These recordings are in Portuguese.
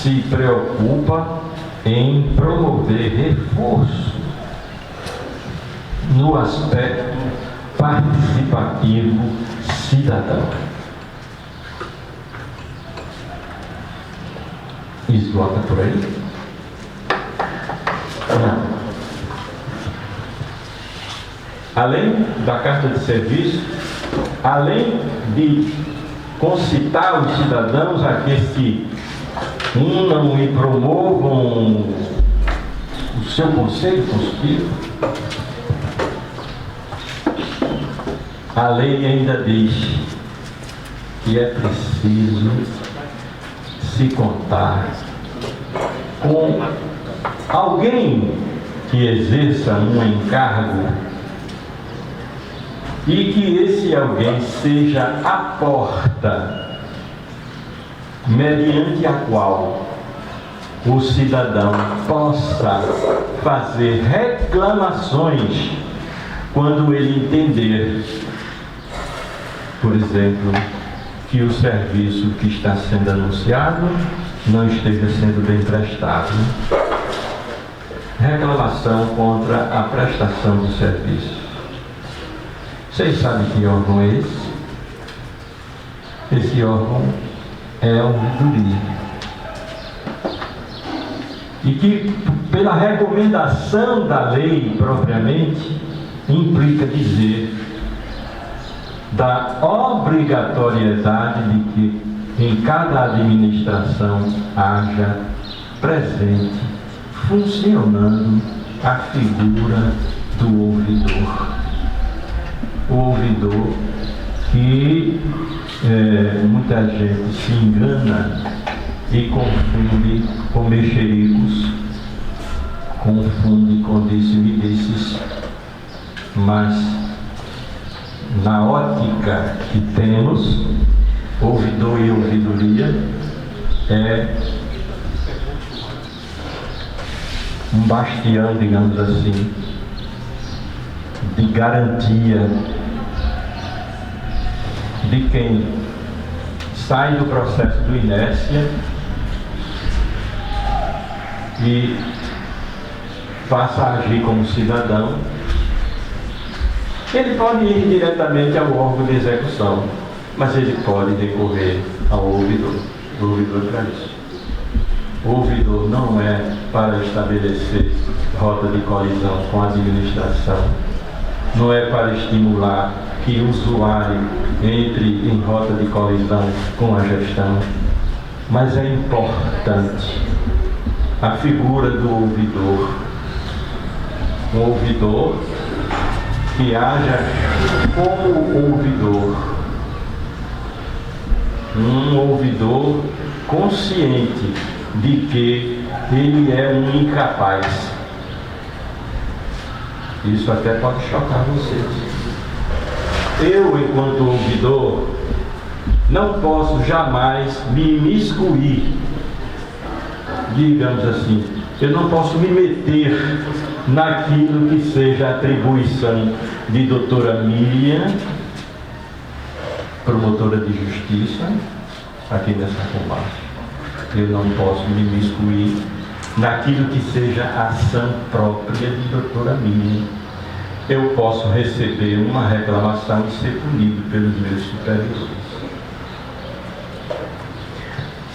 se preocupa em promover reforço no aspecto participativo cidadão. Esgota por aí? Não. Além da carta de serviço, além de concitar os cidadãos, aqueles que unam e promovam o seu conselho consultivo, a lei ainda diz que é preciso se contar com alguém que exerça um encargo e que esse alguém seja a porta mediante a qual o cidadão possa fazer reclamações quando ele entender, por exemplo, que o serviço que está sendo anunciado não esteja sendo bem prestado. Reclamação contra a prestação do serviço. Vocês sabem que órgão é esse? Esse órgão é a ouvidoria. E que, pela recomendação da lei propriamente, implica dizer da obrigatoriedade de que em cada administração haja presente, funcionando a figura do ouvidor. O ouvidor que muita gente se engana e confunde com mexericos, confunde com disse-me-disses, mas na ótica que temos, ouvidor e ouvidoria é um bastião, digamos assim, de garantia de quem sai do processo do inércia e passa a agir como cidadão. Ele pode ir diretamente ao órgão de execução, mas ele pode recorrer ao ouvidor. O ouvidor é para isso. O ouvidor não é para estabelecer rota de colisão com a administração, não é para estimular que o usuário entre em rota de colisão com a gestão, mas é importante a figura do ouvidor. Um ouvidor que haja como ouvidor, um ouvidor consciente de que ele é um incapaz. Isso até pode chocar vocês. Eu, enquanto ouvidor, não posso jamais me imiscuir, digamos assim, eu não posso me meter naquilo que seja atribuição de doutora Miriam, promotora de justiça, aqui nessa comarca. Eu não posso me imiscuir naquilo que seja ação própria de doutora Miriam. Eu posso receber uma reclamação e ser punido pelos meus superiores.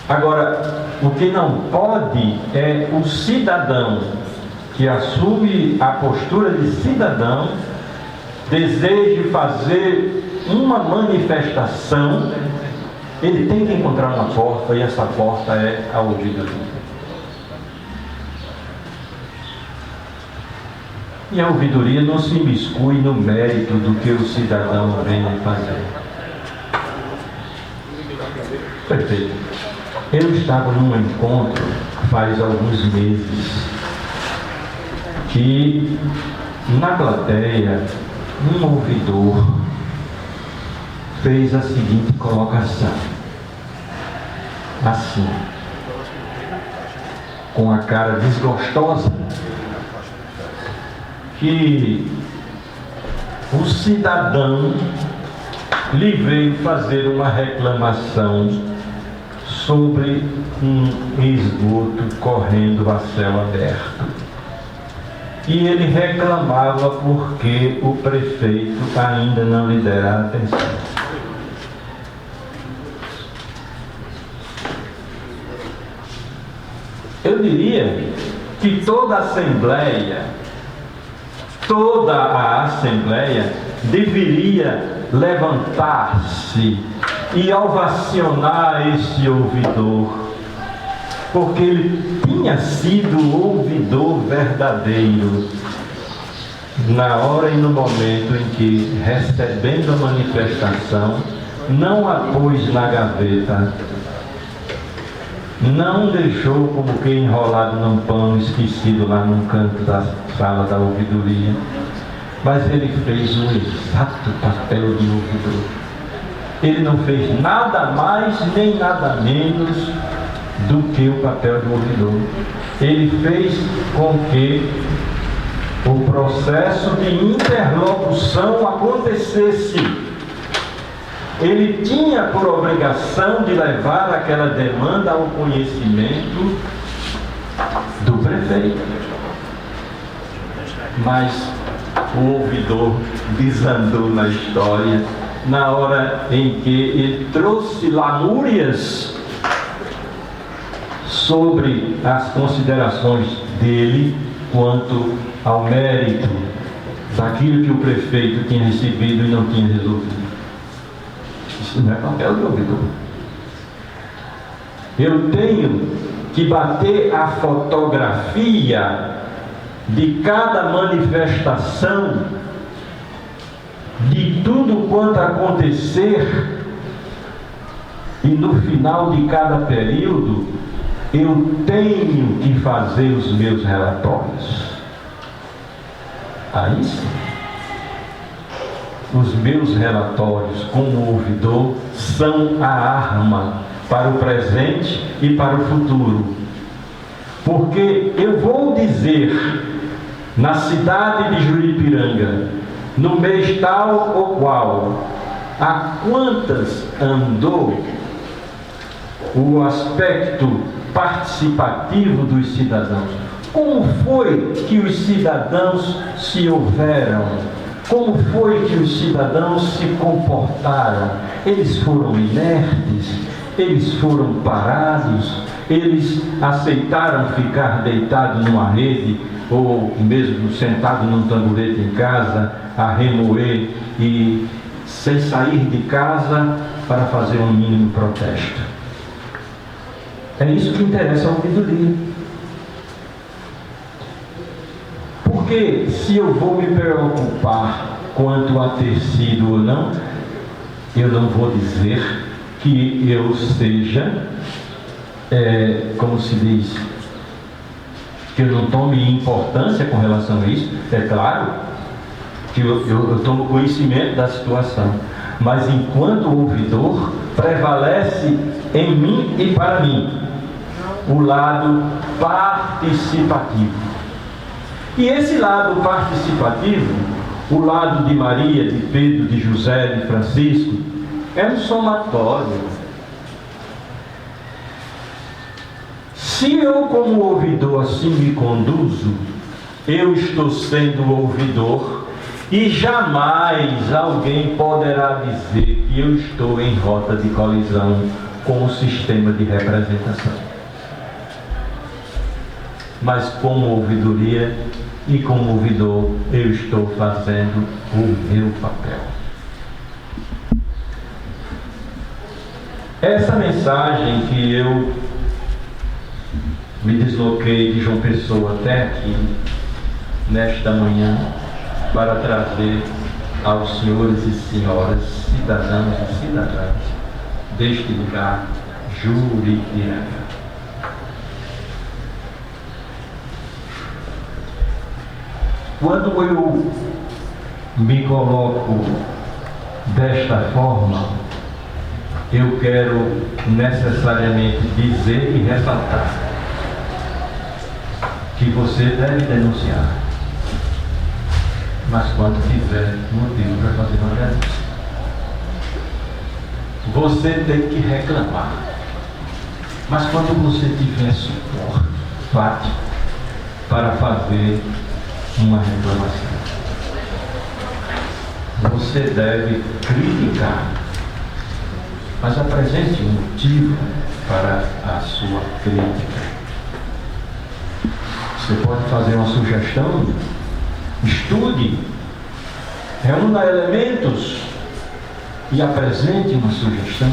Agora, o que não pode é o cidadão que assume a postura de cidadão, deseja fazer uma manifestação, ele tem que encontrar uma porta, e essa porta é a ouvidoria. E a ouvidoria não se imiscui no mérito do que o cidadão vem fazer. Perfeito. Eu estava num encontro faz alguns meses que na plateia um ouvidor fez a seguinte colocação, assim, com a cara desgostosa, que o cidadão lhe veio fazer uma reclamação sobre um esgoto correndo a céu aberto. E ele reclamava porque o prefeito ainda não lhe dera atenção. Eu diria que toda a Assembleia deveria levantar-se e ovacionar esse ouvidor, porque ele tinha sido o ouvidor verdadeiro na hora e no momento em que, recebendo a manifestação, não a pôs na gaveta, não deixou como que enrolado num pano esquecido lá num canto da sala da ouvidoria, mas ele fez o exato papel de ouvidor. Ele não fez nada mais nem nada menos do que o papel de ouvidor. Ele fez com que o processo de interlocução acontecesse. Ele tinha por obrigação de levar aquela demanda ao conhecimento do prefeito. Mas o ouvidor desandou na história na hora em que ele trouxe lamúrias sobre as considerações dele quanto ao mérito daquilo que o prefeito tinha recebido e não tinha resolvido. Isso não é papel de ouvidor. Eu tenho que bater a fotografia de cada manifestação, de tudo quanto acontecer, e no final de cada período eu tenho que fazer os meus relatórios. Aí sim, os meus relatórios como ouvidor são a arma para o presente e para o futuro, porque eu vou dizer na cidade de Juripiranga, no mês tal ou qual, a quantas andou o aspecto participativo dos cidadãos. Como foi que os cidadãos se houveram? Como foi que os cidadãos se comportaram? Eles foram inertes? Eles foram parados? Eles aceitaram ficar deitados numa rede ou mesmo sentado num tamborete em casa a remoer e sem sair de casa para fazer um mínimo protesto? É isso que interessa ao ouvidoria. Porque se eu vou me preocupar quanto a ter sido ou não, eu não vou dizer que eu seja, como se diz, que eu não tome importância com relação a isso. É claro que eu tomo conhecimento da situação, mas enquanto ouvidor, prevalece em mim e para mim o lado participativo. E esse lado participativo, o lado de Maria, de Pedro, de José, de Francisco, é um somatório. Se eu, como ouvidor, assim me conduzo, eu estou sendo ouvidor e jamais alguém poderá dizer que eu estou em rota de colisão com o sistema de representação. Mas como ouvidoria e como ouvidor, eu estou fazendo o meu papel. Essa mensagem que eu me desloquei de João Pessoa até aqui, nesta manhã, para trazer aos senhores e senhoras, cidadãos e cidadãs deste lugar, Juripiranga. Quando eu me coloco desta forma, eu quero necessariamente dizer e ressaltar que você deve denunciar, mas quando tiver motivo para fazer uma denúncia, você tem que reclamar, Mas quando você tiver suporte, vá para fazer uma reclamação. Você deve criticar, mas apresente um motivo para a sua crítica. Você pode fazer uma sugestão, estude, reúna elementos e apresente uma sugestão.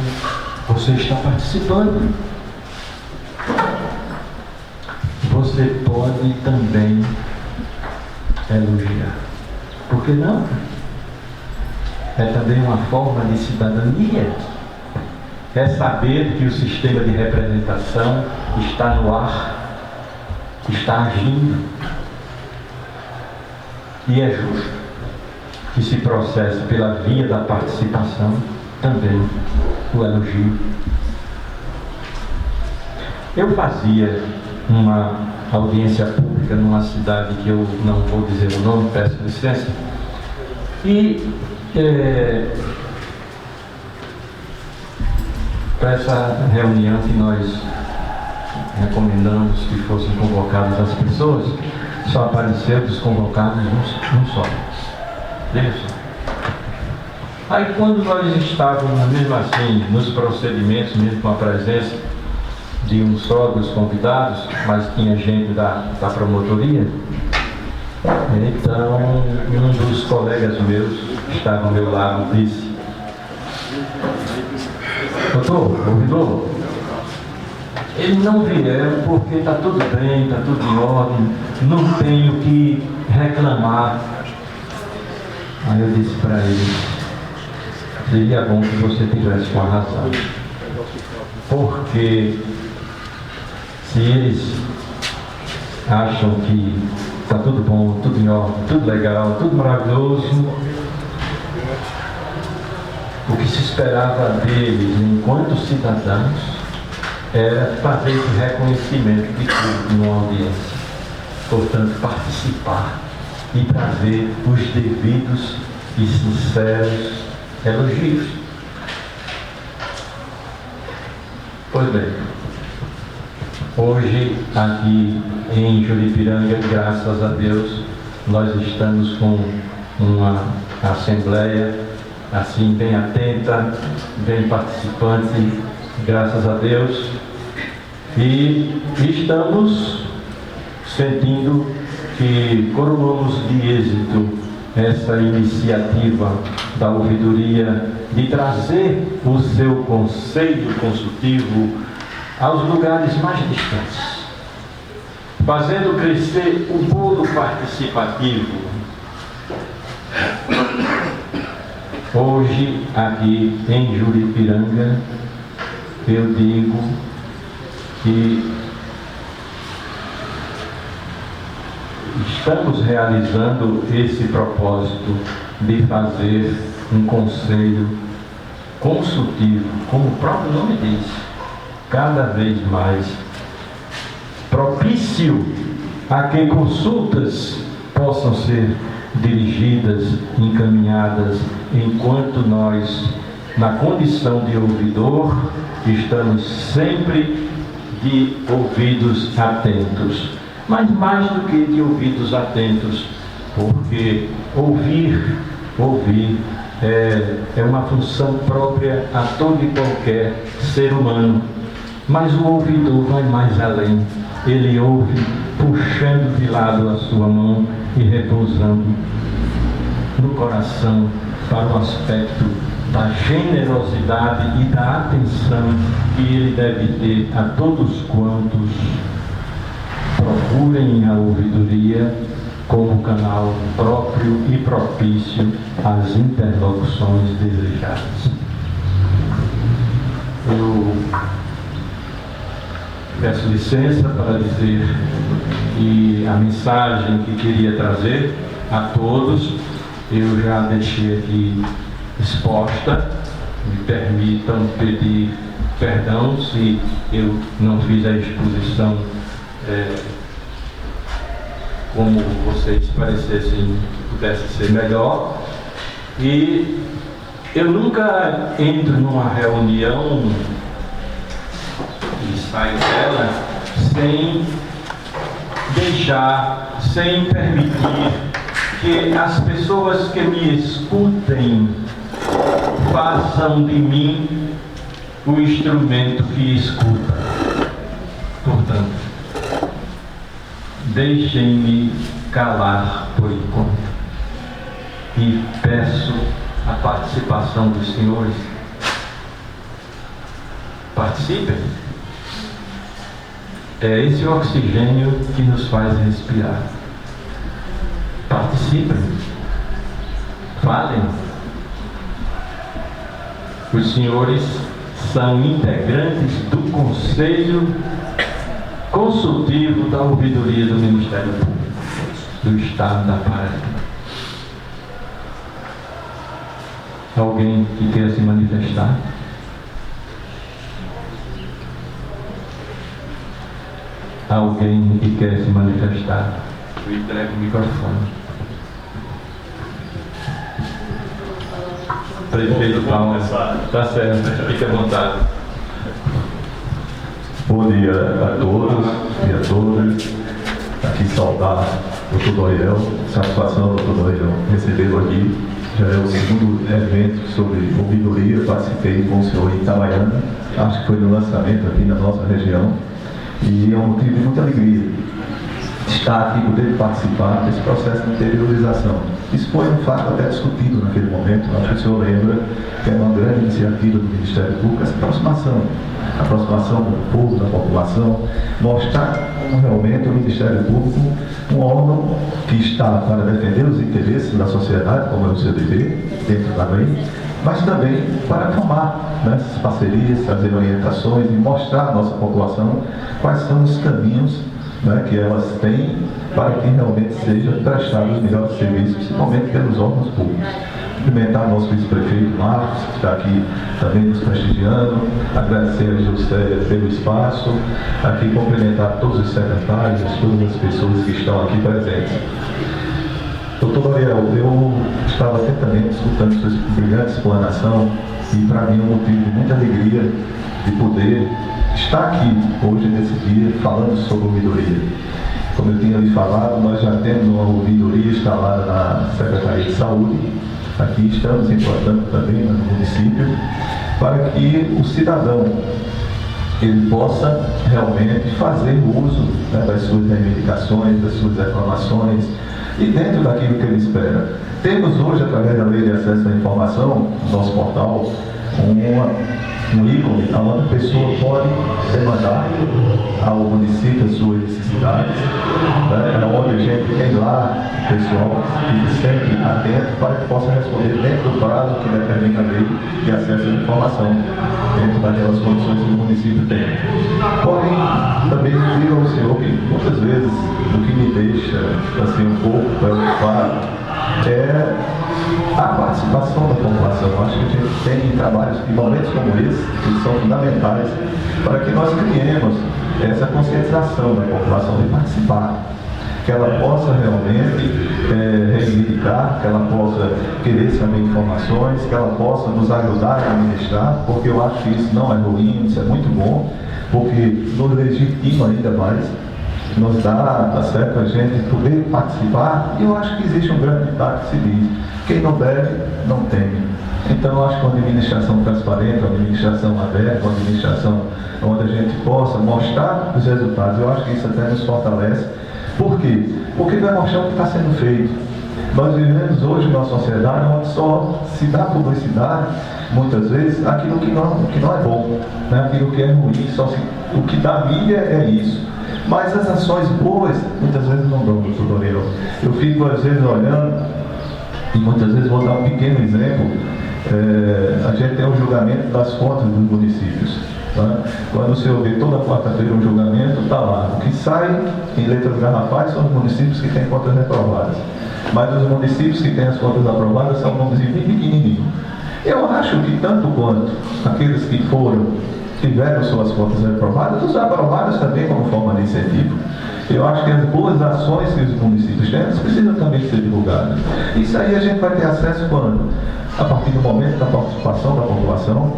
Você está participando. Você pode também elogiar. Por que não? É também uma forma de cidadania. É saber que o sistema de representação está no ar, está agindo. E é justo que se processe pela via da participação também o elogio. Eu fazia uma audiência pública numa cidade que eu não vou dizer o nome, peço licença, e para essa reunião que nós recomendamos que fossem convocadas as pessoas, só apareceram dos convocados um só. Veja só. Aí quando nós estávamos, mesmo assim, nos procedimentos, mesmo com a presença de um só dos convidados, mas tinha gente da promotoria, então um dos colegas meus que estava ao meu lado disse: doutor, ouvidor, eles não vieram porque está tudo bem, está tudo em ordem, não tenho que reclamar. Aí eu disse para ele: seria bom que você tivesse com a razão, porque se eles acham que está tudo bom, tudo em ordem, tudo legal, tudo maravilhoso, o que se esperava deles enquanto cidadãos era fazer esse reconhecimento de tudo numa audiência. Portanto, participar e trazer os devidos e sinceros elogios. Pois bem, hoje aqui em Juripiranga, graças a Deus, nós estamos com uma assembleia assim bem atenta, bem participante, graças a Deus, e estamos sentindo que coroamos de êxito essa iniciativa da ouvidoria de trazer o seu conselho consultivo aos lugares mais distantes, fazendo crescer o bolo participativo. Hoje, aqui em Juripiranga, eu digo que estamos realizando esse propósito de fazer um conselho consultivo, como o próprio nome diz, cada vez mais propício a que consultas possam ser dirigidas, encaminhadas, enquanto nós, na condição de ouvidor, estamos sempre de ouvidos atentos. Mas mais do que de ouvidos atentos, porque ouvir é uma função própria a todo e qualquer ser humano. Mas o ouvidor vai mais além. Ele ouve puxando de lado a sua mão e repousando no coração para o aspecto da generosidade e da atenção que ele deve ter a todos quantos procurem a ouvidoria como canal próprio e propício às interlocuções desejadas. Eu peço licença para dizer que a mensagem que queria trazer a todos, eu já deixei aqui exposta. Me permitam pedir perdão se eu não fiz a exposição como vocês parecessem pudesse ser melhor. E eu nunca entro numa reunião sai dela sem deixar, sem permitir que as pessoas que me escutem façam de mim o instrumento que escuta. Portanto, deixem-me calar por enquanto e peço a participação dos senhores. Participem. É esse oxigênio que nos faz respirar. Participem. Falem. Os senhores são integrantes do Conselho Consultivo da Ouvidoria do Ministério Público do Estado da Paraíba. Alguém que queira se manifestar? Alguém que quer se manifestar? Eu entrego o microfone. Prefeito Paulo, está certo, fique à vontade. Bom dia a todos e a todas. Aqui saudar o Dr. Doriel, satisfação do Dr. Doriel recebê-lo aqui. Já é o segundo evento sobre ouvidoria, participei com o senhor em Itabaiana, acho que foi no lançamento aqui na nossa região, e é um motivo de muita alegria estar aqui, poder participar desse processo de interiorização. Isso foi um fato até discutido naquele momento, acho que o senhor lembra que é uma grande iniciativa do Ministério Público, essa aproximação do povo, da população, mostrar como realmente o Ministério Público, um órgão que está para defender os interesses da sociedade, como é o seu dever, dentro da lei, mas também para formar essas parcerias, trazer orientações e mostrar à nossa população quais são os caminhos que elas têm para que realmente sejam prestados os melhores serviços, principalmente pelos órgãos públicos. Cumprimentar nosso vice-prefeito Marcos, que está aqui também nos prestigiando, agradecer a Juscelia pelo espaço, aqui cumprimentar todos os secretários, todas as pessoas que estão aqui presentes. Doutor Doriel, eu estava atentamente escutando sua brilhante explanação e para mim é um motivo de muita alegria de poder estar aqui hoje, nesse dia, falando sobre ouvidoria. Como eu tinha lhe falado, nós já temos uma ouvidoria instalada na Secretaria de Saúde. Aqui estamos implantando também no município, para que o cidadão ele possa realmente fazer uso das suas reivindicações, das suas reclamações e dentro daquilo que ele espera. Temos hoje, através da Lei de Acesso à Informação, no nosso portal, um ícone onde a pessoa pode demandar ao município as suas necessidades, onde a gente tem lá pessoal que sempre atento para que possa responder dentro do prazo que determina a lei de acesso à informação, dentro daquelas condições que o município tem. Porém, também digo ao senhor que muitas vezes o que me deixa assim, um pouco preocupado é a participação da população. Eu acho que a gente tem trabalhos e momentos como esse que são fundamentais para que nós criemos essa conscientização da população de participar, que ela possa realmente reivindicar, que ela possa querer saber informações, que ela possa nos ajudar a administrar, porque eu acho que isso não é ruim, isso é muito bom, porque nos legitima ainda mais, nos dá, tá certo, a gente poder participar, e eu acho que existe um grande ditado que se diz: quem não deve, não teme. Então eu acho que uma administração transparente, uma administração aberta, uma administração onde a gente possa mostrar os resultados, eu acho que isso até nos fortalece. Por quê? Porque vai mostrar o que está sendo feito. Nós vivemos hoje numa sociedade onde só se dá publicidade, muitas vezes, aquilo que não é bom, aquilo que é ruim, o que dá mídia é isso. Mas as ações boas, muitas vezes não dão, doutor Doriel. Eu fico, às vezes, olhando, e muitas vezes vou dar um pequeno exemplo, a gente tem o julgamento das contas dos municípios. Quando o senhor vê toda quarta-feira um julgamento, está lá. O que sai em letras garrafais são os municípios que têm contas reprovadas. Mas os municípios que têm as contas aprovadas são nomes bem pequenininhos. Eu acho que tanto quanto aqueles que tiveram suas contas reprovadas, os aprovados também como forma de incentivo. Eu acho que as boas ações que os municípios têm, precisam também ser divulgadas. Isso aí a gente vai ter acesso quando? A partir do momento da participação da população,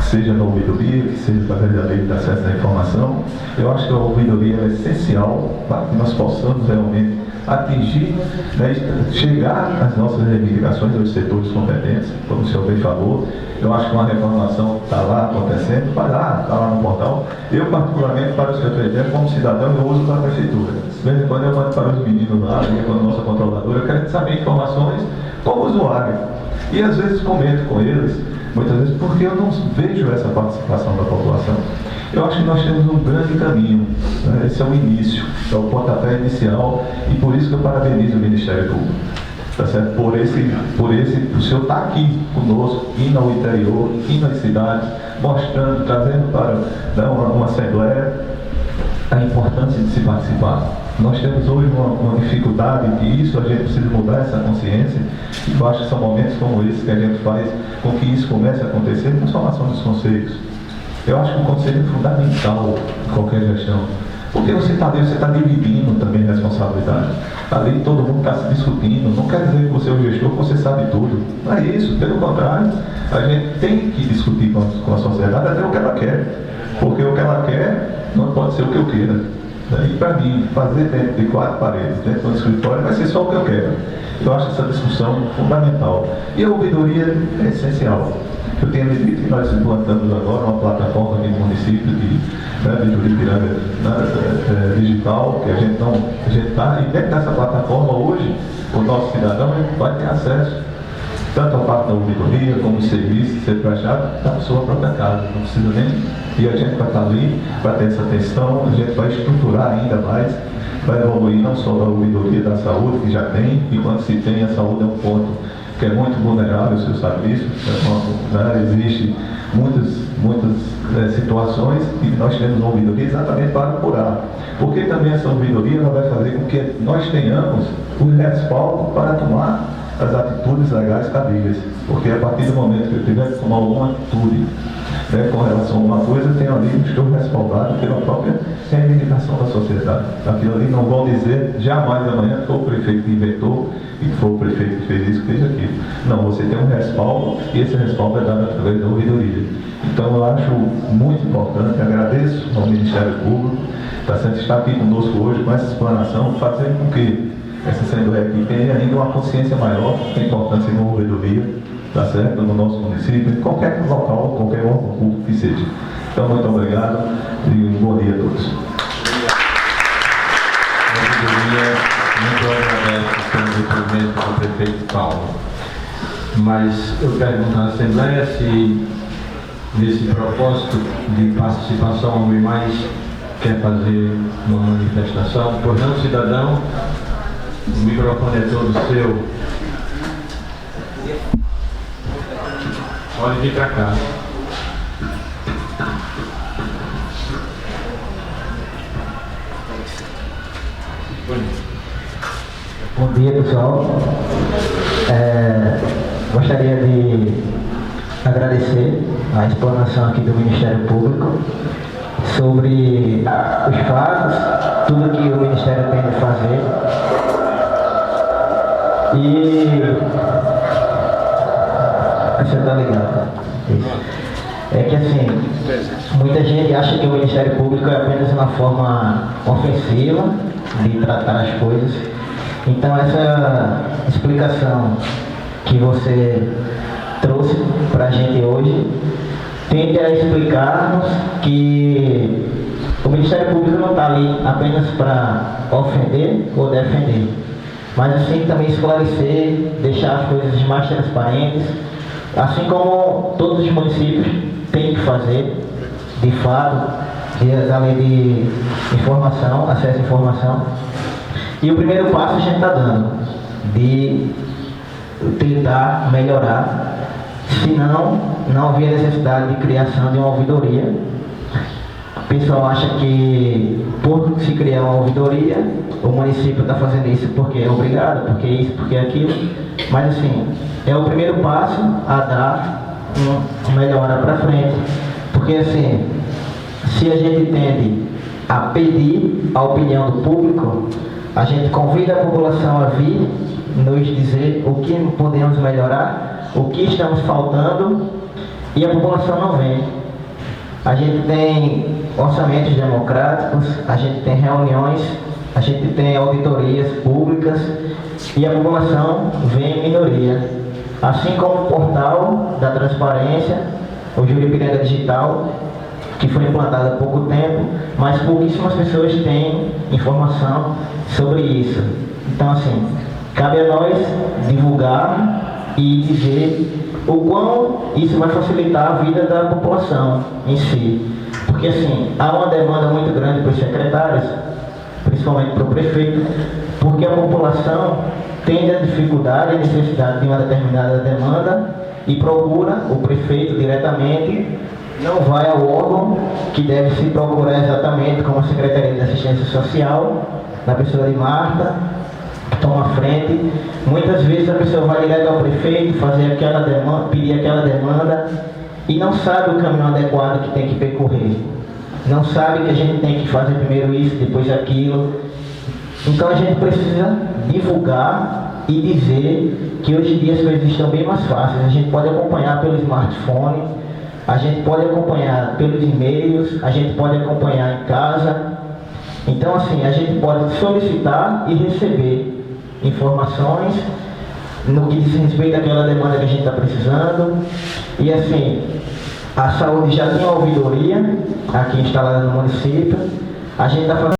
seja na ouvidoria, que seja através da lei de acesso à informação. Eu acho que a ouvidoria é essencial para que nós possamos realmente atingir, né, chegar às nossas reivindicações aos setores competentes, como o senhor bem falou. Eu acho que uma reclamação está lá acontecendo, vai lá, está lá no portal. Eu, particularmente, para o senhor ter ideia, como cidadão, eu uso para a prefeitura. De vez em quando eu mando para os meninos lá, com a nossa controladora, querendo saber informações como usuário. E às vezes comento com eles, muitas vezes, porque eu não vejo essa participação da população. Eu acho que nós temos um grande caminho, né? Esse é o início, é o pontapé inicial, e por isso que eu parabenizo o Ministério Público, tá certo? Por o senhor estar aqui conosco, indo ao interior, indo às cidades, mostrando, trazendo para, né, uma assembleia a importância de se participar. Nós temos hoje uma dificuldade, e isso a gente precisa mudar essa consciência, e eu acho que são momentos como esse que a gente faz com que isso comece a acontecer, com a formação dos conselhos. Eu acho que o conselho é fundamental em qualquer gestão, porque você está ali, você está dividindo também a responsabilidade. Ali todo mundo está se discutindo, não quer dizer que você é o gestor, que você sabe tudo. Não é isso, pelo contrário, a gente tem que discutir com a sociedade até o que ela quer, porque o que ela quer não pode ser o que eu queira. E para mim, fazer dentro de 4 paredes, dentro do escritório, vai ser só o que eu quero. Eu acho essa discussão fundamental. E a ouvidoria é essencial. Eu tenho dito que nós implantamos agora uma plataforma aqui no município de Juripiranga, digital, que a gente está, e dentro dessa plataforma hoje, o nosso cidadão vai ter acesso tanto à parte da ouvidoria, como os serviços ser prestado da sua própria casa. Não precisa nem, e a gente vai estar ali, vai ter essa atenção, a gente vai estruturar ainda mais, vai evoluir não só da ouvidoria da saúde, que já tem, e quando se tem, a saúde é um ponto que é muito vulnerável, o senhor sabe disso, né? Existe muitas situações e nós temos uma ouvidoria exatamente para apurar. Porque também essa ouvidoria ela vai fazer com que nós tenhamos o respaldo para tomar as atitudes legais cabíveis. Porque a partir do momento que eu tiver que tomar alguma atitude, né, com relação a alguma coisa, eu tenho ali, estou respaldado pela própria reivindicação da sociedade. Aquilo ali não vão dizer jamais amanhã que foi o prefeito que inventou e que foi o prefeito que fez isso, que fez aquilo. Não, você tem um respaldo e esse respaldo é dado através da ouvidoria. Então eu acho muito importante, agradeço ao Ministério Público, está aqui conosco hoje com essa explanação, fazendo com que essa Assembleia aqui tenha ainda uma consciência maior da importância de uma ouvidoria, tá certo? No nosso município, em qualquer local, qualquer órgão público que seja. Então, muito obrigado e um bom dia a todos. Muito agradecido pelo depoimento do prefeito Paulo. Mas eu pergunto à Assembleia se, nesse propósito de participação, alguém mais quer fazer uma manifestação. Pois não, cidadão? O microfone é todo seu. Pode vir para cá. Bom dia, pessoal. Gostaria de agradecer a explanação aqui do Ministério Público sobre os fatos, tudo que o Ministério tem de fazer. E você está ligado? É que assim, muita gente acha que o Ministério Público é apenas uma forma ofensiva de tratar as coisas. Então essa explicação que você trouxe para a gente hoje tende a explicar-nos que o Ministério Público não está ali apenas para ofender ou defender, mas assim também esclarecer, deixar as coisas mais transparentes, assim como todos os municípios têm que fazer, de fato, da lei de informação, acesso à informação. E o primeiro passo a gente está dando, de tentar melhorar, senão não havia necessidade de criação de uma ouvidoria. O pessoal acha que por se criar uma ouvidoria, o município está fazendo isso porque é obrigado, porque isso, porque aquilo. Mas assim, é o primeiro passo a dar uma melhora para frente. Porque assim, se a gente tende a pedir a opinião do público, a gente convida a população a vir nos dizer o que podemos melhorar, o que estamos faltando, e a população não vem. A gente tem orçamentos democráticos, a gente tem reuniões, a gente tem auditorias públicas e a população vem em minoria. Assim como o portal da transparência, o Juripiranga Digital, que foi implantado há pouco tempo, mas pouquíssimas pessoas têm informação sobre isso. Então, assim, cabe a nós divulgar e dizer o quão isso vai facilitar a vida da população em si. Porque, assim, há uma demanda muito grande para os secretários, principalmente para o prefeito, porque a população tem a dificuldade e necessidade de uma determinada demanda e procura o prefeito diretamente, não vai ao órgão que deve se procurar exatamente, como a Secretaria de Assistência Social, na pessoa de Marta, que toma a frente. Muitas vezes a pessoa vai direto ao prefeito, fazer aquela demanda, pedir aquela demanda, e não sabe o caminho adequado que tem que percorrer. Não sabe que a gente tem que fazer primeiro isso, depois aquilo. Então a gente precisa divulgar e dizer que hoje em dia as coisas estão bem mais fáceis. A gente pode acompanhar pelo smartphone, a gente pode acompanhar pelos e-mails, a gente pode acompanhar em casa. Então, assim, a gente pode solicitar e receber informações no que diz respeito àquela demanda que a gente está precisando. E, assim, a saúde já tem uma ouvidoria aqui instalada no município. A gente está fazendo